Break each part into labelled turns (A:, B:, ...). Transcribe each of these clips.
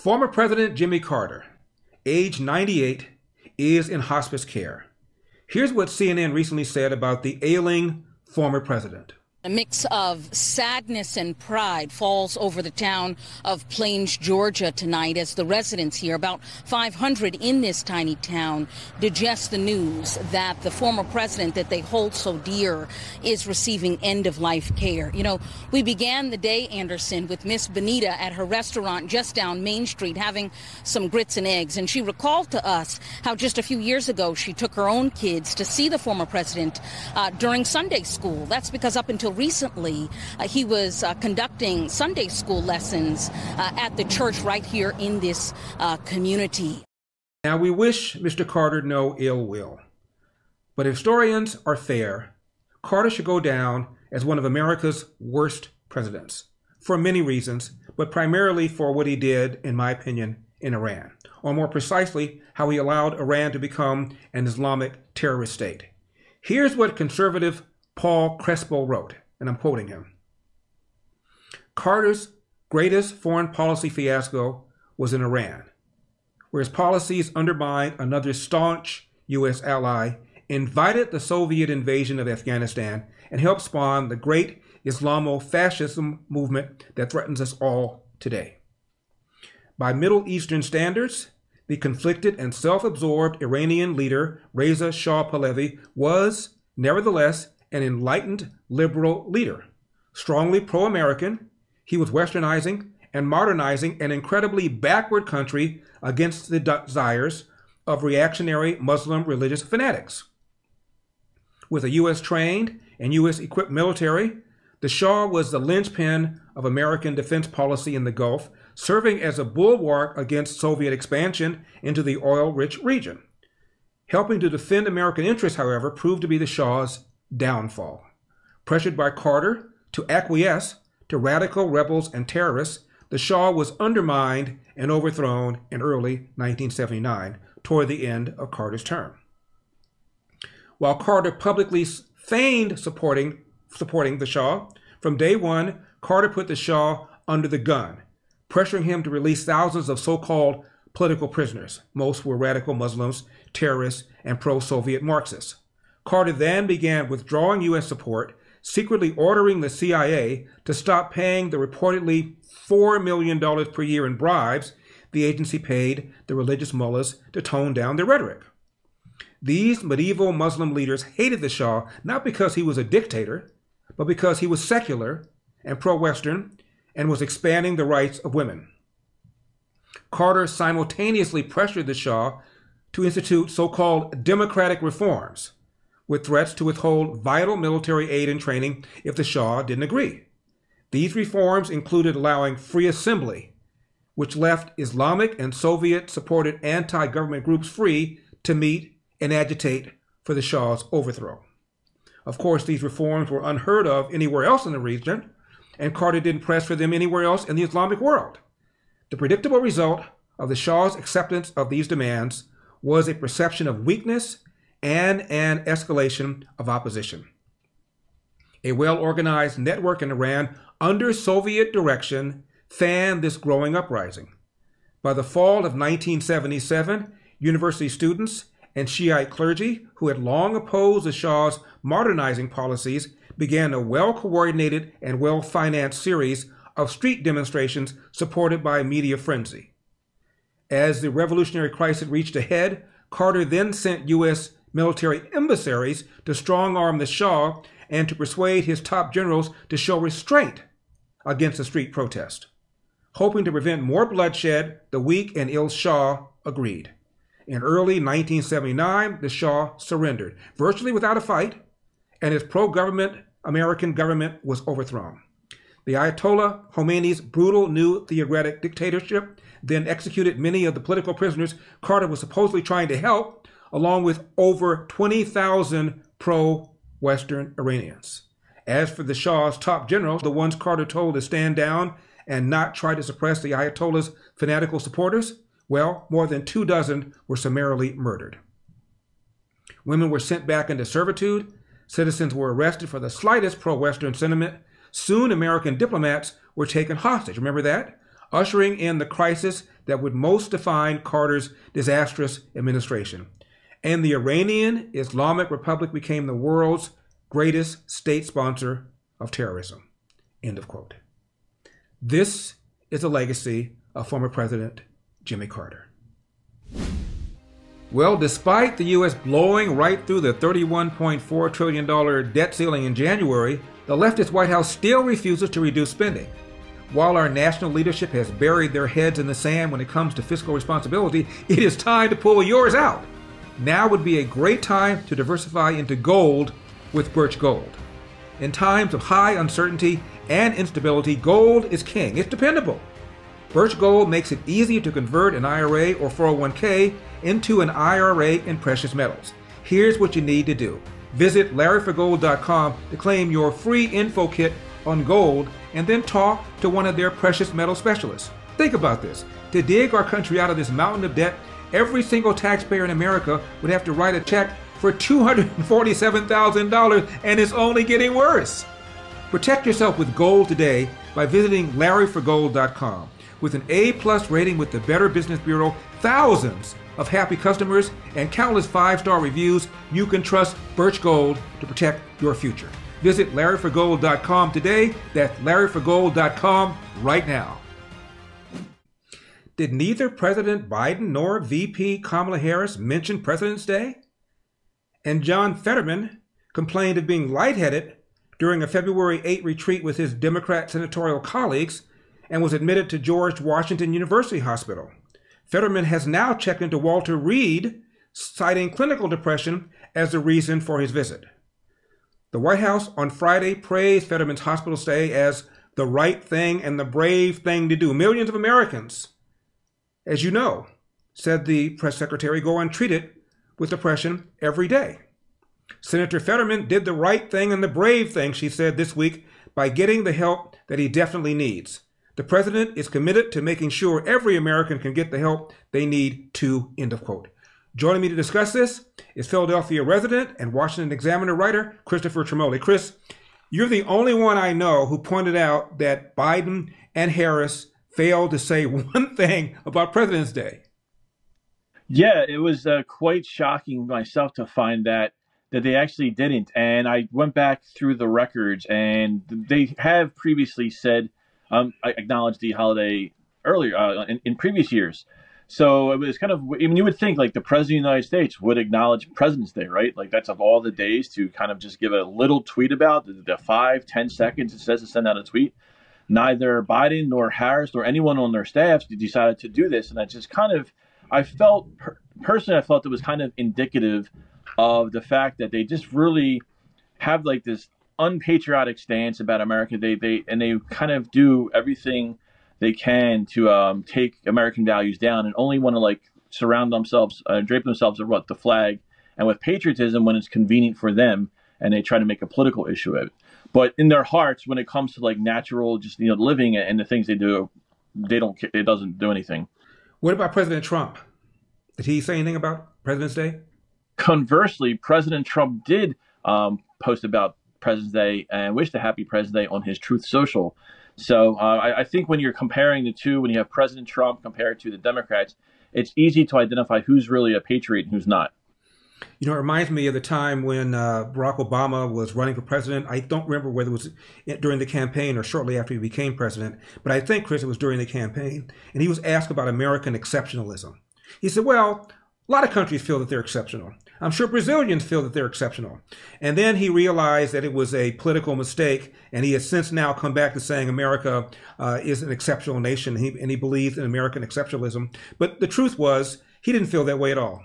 A: Former President Jimmy Carter, age 98, is in hospice care. Here's what CNN recently said about the ailing former president.
B: A mix of sadness and pride falls over the town of Plains, Georgia tonight as the residents here, about 500 in this tiny town, digest the news that the former president that they hold so dear is receiving end-of-life care. You know, we began the day, Anderson, with Miss Benita at her restaurant just down Main Street having some grits and eggs, and she recalled to us how just a few years ago she took her own kids to see the former president during Sunday school. That's because up until recently, he was conducting Sunday school lessons at the church right here in this community.
A: Now, we wish Mr. Carter no ill will, but if historians are fair, Carter should go down as one of America's worst presidents for many reasons, but primarily for what he did, in my opinion, in Iran, or more precisely, how he allowed Iran to become an Islamic terrorist state. Here's what conservative Paul Crespo wrote, and I'm quoting him. Carter's greatest foreign policy fiasco was in Iran, where his policies undermined another staunch U.S. ally, invited the Soviet invasion of Afghanistan, and helped spawn the great Islamo-fascism movement that threatens us all today. By Middle Eastern standards, the conflicted and self-absorbed Iranian leader Reza Shah Pahlavi was, nevertheless, an enlightened liberal leader. Strongly pro-American, he was westernizing and modernizing an incredibly backward country against the desires of reactionary Muslim religious fanatics. With a U.S.-trained and U.S.-equipped military, the Shah was the linchpin of American defense policy in the Gulf, serving as a bulwark against Soviet expansion into the oil-rich region. Helping to defend American interests, however, proved to be the Shah's downfall. Pressured by Carter to acquiesce to radical rebels and terrorists, the Shah was undermined and overthrown in early 1979, toward the end of Carter's term. While Carter publicly feigned supporting the Shah, from day one, Carter put the Shah under the gun, pressuring him to release thousands of so-called political prisoners. Most were radical Muslims, terrorists, and pro-Soviet Marxists. Carter then began withdrawing U.S. support, secretly ordering the CIA to stop paying the reportedly $4 million per year in bribes the agency paid the religious mullahs to tone down their rhetoric. These medieval Muslim leaders hated the Shah not because he was a dictator, but because he was secular and pro-Western and was expanding the rights of women. Carter simultaneously pressured the Shah to institute so-called democratic reforms, with threats to withhold vital military aid and training if the Shah didn't agree. These reforms included allowing free assembly, which left Islamic and Soviet-supported anti-government groups free to meet and agitate for the Shah's overthrow. Of course, these reforms were unheard of anywhere else in the region, and Carter didn't press for them anywhere else in the Islamic world. The predictable result of the Shah's acceptance of these demands was a perception of weakness and an escalation of opposition. A well-organized network in Iran under Soviet direction fanned this growing uprising. By the fall of 1977, university students and Shiite clergy, who had long opposed the Shah's modernizing policies, began a well-coordinated and well-financed series of street demonstrations supported by media frenzy. As the revolutionary crisis reached a head, Carter then sent U.S. military emissaries to strong-arm the Shah and to persuade his top generals to show restraint against the street protest. Hoping to prevent more bloodshed, the weak and ill Shah agreed. In early 1979, the Shah surrendered, virtually without a fight, and his pro-government American government was overthrown. The Ayatollah Khomeini's brutal new theocratic dictatorship then executed many of the political prisoners Carter was supposedly trying to help, along with over 20,000 pro-Western Iranians. As for the Shah's top generals, the ones Carter told to stand down and not try to suppress the Ayatollah's fanatical supporters, well, more than 24 were summarily murdered. Women were sent back into servitude. Citizens were arrested for the slightest pro-Western sentiment. Soon, American diplomats were taken hostage. Remember that? Ushering in the crisis that would most define Carter's disastrous administration. And the Iranian Islamic Republic became the world's greatest state sponsor of terrorism. End of quote. This is the legacy of former President Jimmy Carter. Well, despite the U.S. blowing right through the $31.4 trillion debt ceiling in January, the leftist White House still refuses to reduce spending. While our national leadership has buried their heads in the sand when it comes to fiscal responsibility, it is time to pull yours out. Now would be a great time to diversify into gold with Birch Gold. In times of high uncertainty and instability, gold is king. It's dependable. Birch Gold makes it easy to convert an IRA or 401k into an IRA in precious metals. Here's what you need to do. Visit LarryForGold.com to claim your free info kit on gold and then talk to one of their precious metal specialists. Think about this. To dig our country out of this mountain of debt, every single taxpayer in America would have to write a check for $247,000, and it's only getting worse. Protect yourself with gold today by visiting LarryForGold.com. With an A+ rating with the Better Business Bureau, thousands of happy customers, and countless 5-star reviews, you can trust Birch Gold to protect your future. Visit LarryForGold.com today. That's LarryForGold.com right now. Did neither President Biden nor VP Kamala Harris mention President's Day? And John Fetterman complained of being lightheaded during a February 8 retreat with his Democrat senatorial colleagues and was admitted to George Washington University Hospital. Fetterman has now checked into Walter Reed, citing clinical depression as the reason for his visit. The White House on Friday praised Fetterman's hospital stay as the right thing and the brave thing to do. Millions of Americans, as you know, said the press secretary, go untreated with depression every day. Senator Fetterman did the right thing and the brave thing, she said this week, by getting the help that he definitely needs. The president is committed to making sure every American can get the help they need too, end of quote. Joining me to discuss this is Philadelphia resident and Washington Examiner writer Christopher Tremoli. Chris, you're the only one I know who pointed out that Biden and Harris failed to say one thing about President's Day.
C: Yeah, it was quite shocking myself to find that they actually didn't. And I went back through the records, and they have previously said, I acknowledged the holiday earlier in previous years. So it was kind of, I mean, you would think like the President of the United States would acknowledge President's Day, right? Like that's of all the days to kind of just give a little tweet about the 5-10 seconds it says to send out a tweet. Neither Biden nor Harris nor anyone on their staffs decided to do this. And I just kind of, personally, I felt it was kind of indicative of the fact that they just really have like this unpatriotic stance about America. They kind of do everything they can to take American values down and only want to like surround themselves, drape themselves with the flag and with patriotism when it's convenient for them, and they try to make a political issue of it. But in their hearts, when it comes to like natural, just living and the things they do, they don't. It doesn't do anything.
A: What about President Trump? Did he say anything about President's Day?
C: Conversely, President Trump did post about President's Day and wished a happy President's Day on his Truth Social. So I think when you're comparing the two, when you have President Trump compared to the Democrats, it's easy to identify who's really a patriot and who's not.
A: You know, it reminds me of the time when Barack Obama was running for president. I don't remember whether it was during the campaign or shortly after he became president, but I think, Chris, it was during the campaign. And he was asked about American exceptionalism. He said, well, a lot of countries feel that they're exceptional. I'm sure Brazilians feel that they're exceptional. And then he realized that it was a political mistake, and he has since now come back to saying America is an exceptional nation, and he believes in American exceptionalism. But the truth was, he didn't feel that way at all.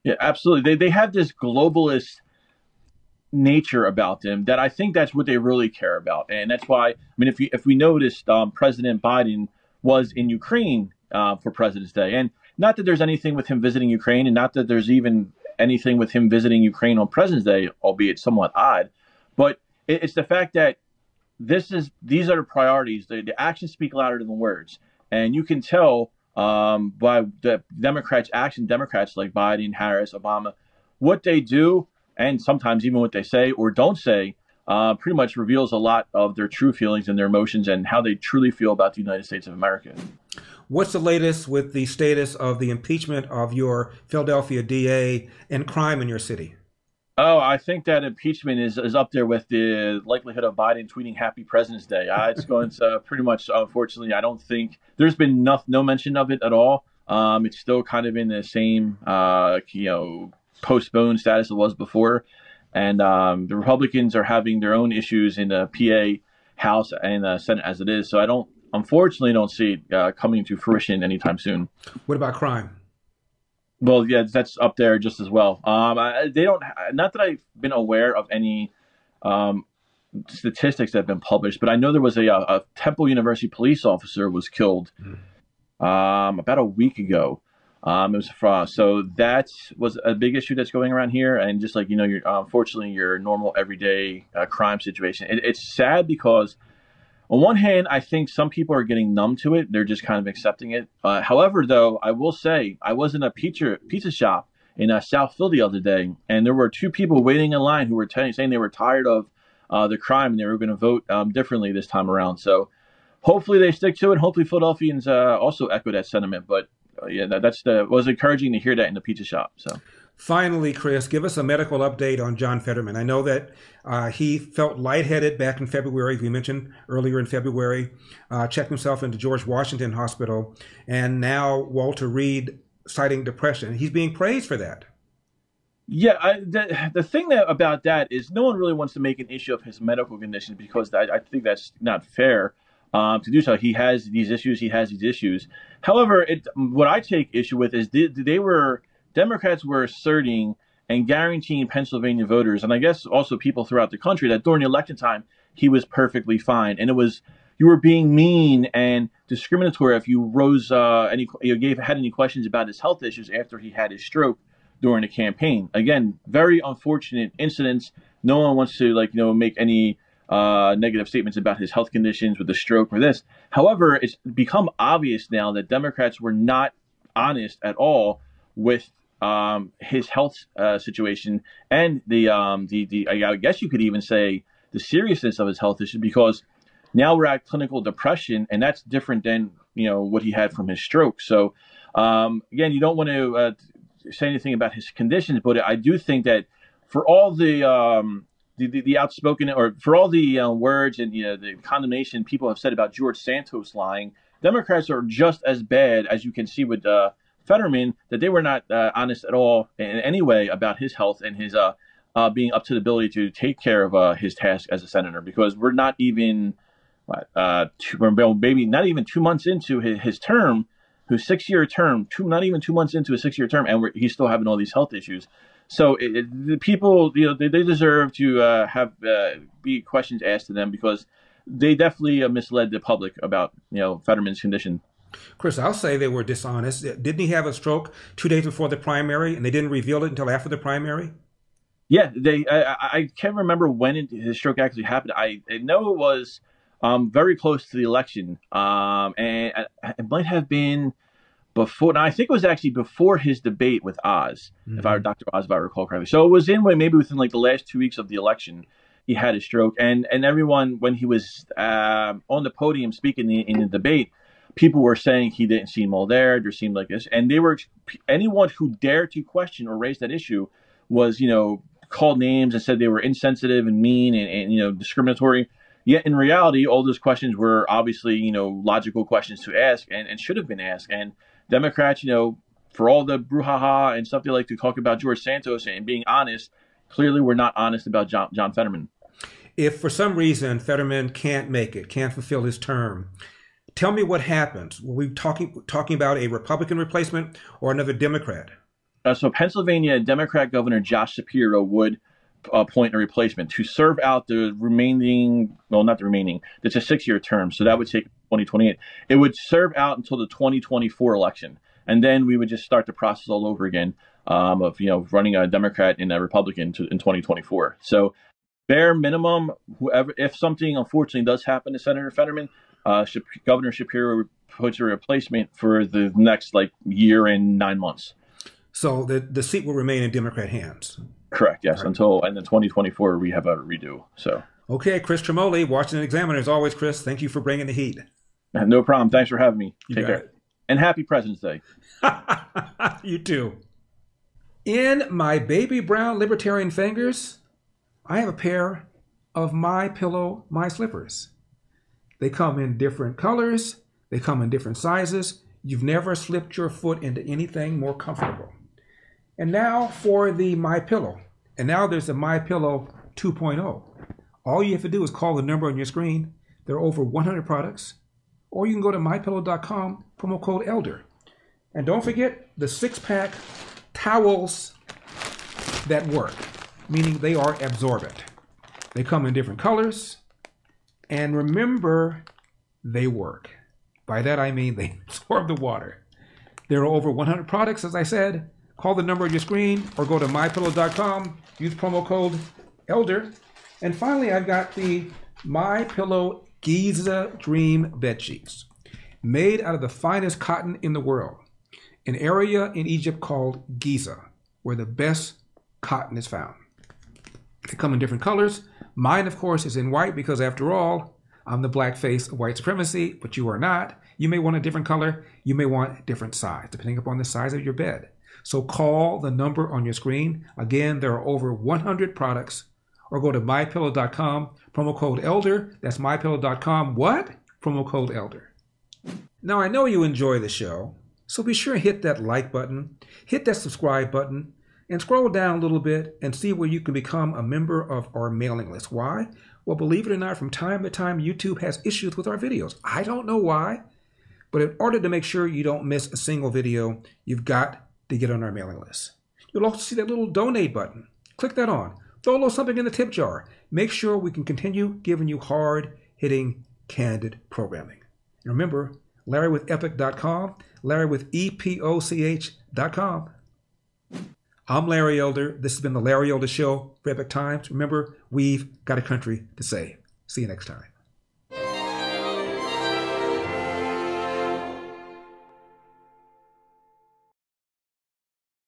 C: Yeah, absolutely. They have this globalist nature about them that I think that's what they really care about. And that's why, I mean, if we noticed, President Biden was in Ukraine for President's Day. And not that there's anything with him visiting Ukraine, and not that there's even anything with him visiting Ukraine on President's Day, albeit somewhat odd. But it's the fact that these are the priorities. The actions speak louder than the words. And you can tell by the Democrats' action, Democrats like Biden, Harris, Obama, what they do, and sometimes even what they say or don't say, pretty much reveals a lot of their true feelings and their emotions and how they truly feel about the United States of America.
A: What's the latest with the status of the impeachment of your Philadelphia DA and crime in your city?
C: Oh, I think that impeachment is up there with the likelihood of Biden tweeting "Happy President's Day." It's going to pretty much, unfortunately, I don't think there's been no mention of it at all. It's still kind of in the same, postponed status it was before. And the Republicans are having their own issues in the PA House and Senate as it is. So I unfortunately don't see it coming to fruition anytime soon.
A: What about crime?
C: Well, yeah, that's up there just as well. They don't. Not that I've been aware of any statistics that have been published, but I know there was a Temple University police officer was killed about a week ago. It was so that was a big issue that's going around here, and just like unfortunately your normal everyday crime situation. It's sad because, on one hand, I think some people are getting numb to it. They're just kind of accepting it. However, though, I will say I was in a pizza shop in South Philly the other day, and there were two people waiting in line who were saying they were tired of the crime and they were going to vote differently this time around. So hopefully they stick to it. Hopefully Philadelphians also echo that sentiment. But yeah, was encouraging to hear that in the pizza shop. So.
A: Finally, Chris, give us a medical update on John Fetterman. I know that he felt lightheaded back in February, as we mentioned earlier in February, checked himself into George Washington Hospital, and now Walter Reed citing depression. He's being praised for that.
C: Yeah, the thing about that is no one really wants to make an issue of his medical condition because I think that's not fair to do so. He has these issues. However, what I take issue with is Democrats were asserting and guaranteeing Pennsylvania voters, and I guess also people throughout the country, that during the election time, he was perfectly fine. And you were being mean and discriminatory if you had any questions about his health issues after he had his stroke during the campaign. Again, very unfortunate incidents. No one wants to make any negative statements about his health conditions with the stroke or this. However, it's become obvious now that Democrats were not honest at all with his health situation and I guess you could even say the seriousness of his health issue, because now we're at clinical depression, and that's different than what he had from his stroke. So again, you don't want to say anything about his conditions, but I do think that for all the outspoken, or for all the words and the condemnation people have said about George Santos lying, Democrats are just as bad, as you can see with Fetterman, that they were not honest at all in any way about his health and his being up to the ability to take care of his task as a senator, because we're not even maybe not even 2 months into his term, his 6-year term, not even 2 months into a 6-year term, and he's still having all these health issues. So the people, they deserve to have be questions asked to them, because they definitely misled the public about Fetterman's condition.
A: Chris, I'll say they were dishonest. Didn't he have a stroke 2 days before the primary, and they didn't reveal it until after the primary?
C: Yeah, I can't remember when his stroke actually happened. I know it was very close to the election, and it might have been before. Now, I think it was actually before his debate with Oz, Dr. Oz, if I recall correctly. So it was maybe within the last 2 weeks of the election, he had a stroke, and everyone, when he was on the podium speaking in the debate, people were saying he didn't seem all there seemed like this, and anyone who dared to question or raise that issue was called names and said they were insensitive and mean and discriminatory. Yet in reality, all those questions were obviously logical questions to ask and should have been asked. And Democrats, for all the brouhaha and stuff they like to talk about George Santos and being honest, clearly were not honest about John Fetterman.
A: If for some reason Fetterman can't fulfill his term, tell me what happens. Were we talking about a Republican replacement or another Democrat?
C: So Pennsylvania Democrat Governor Josh Shapiro would appoint a replacement to serve out the remaining, not the remaining, it's a 6-year term, so that would take 2028. It would serve out until the 2024 election, and then we would just start the process all over again of running a Democrat and a Republican in 2024. So bare minimum, if something unfortunately does happen to Senator Fetterman, Governor Shapiro puts a replacement for the next year and 9 months.
A: So the seat will remain in Democrat hands.
C: Correct. Yes, right. Until 2024 we have a redo. So
A: okay, Chris Tremoli, Washington Examiner, as always. Chris, thank you for bringing the heat.
C: No problem. Thanks for having me. Take care. And happy President's Day.
A: You too. In my baby brown libertarian fingers, I have a pair of My Pillow, My Slippers. They come in different colors. They come in different sizes. You've never slipped your foot into anything more comfortable. And now for the My Pillow. And now there's the My Pillow 2.0. All you have to do is call the number on your screen. There are over 100 products. Or you can go to mypillow.com, promo code ELDER. And don't forget the 6-pack towels that work, meaning they are absorbent. They come in different colors. And remember, they work. By that I mean they absorb the water. There are over 100 products, as I said. Call the number on your screen or go to mypillow.com. Use promo code ELDER. And finally, I've got the My Pillow Giza Dream Bed Sheets, made out of the finest cotton in the world, an area in Egypt called Giza, where the best cotton is found. They come in different colors. Mine, of course, is in white because, after all, I'm the black face of white supremacy, but you are not. You may want a different color. You may want a different size, depending upon the size of your bed. So call the number on your screen. Again, there are over 100 products. Or go to mypillow.com, promo code ELDER. That's mypillow.com. What? Promo code ELDER. Now, I know you enjoy the show, so be sure to hit that like button, hit that subscribe button, and scroll down a little bit and see where you can become a member of our mailing list. Why? Well, believe it or not, from time to time, YouTube has issues with our videos. I don't know why, but in order to make sure you don't miss a single video, you've got to get on our mailing list. You'll also see that little donate button. Click that on. Throw a little something in the tip jar. Make sure we can continue giving you hard-hitting, candid programming. And remember, LarryWithEpoch.com, LarryWithEpoch.com. I'm Larry Elder. This has been the Larry Elder Show for Epoch Times. Remember, we've got a country to save. See you next time.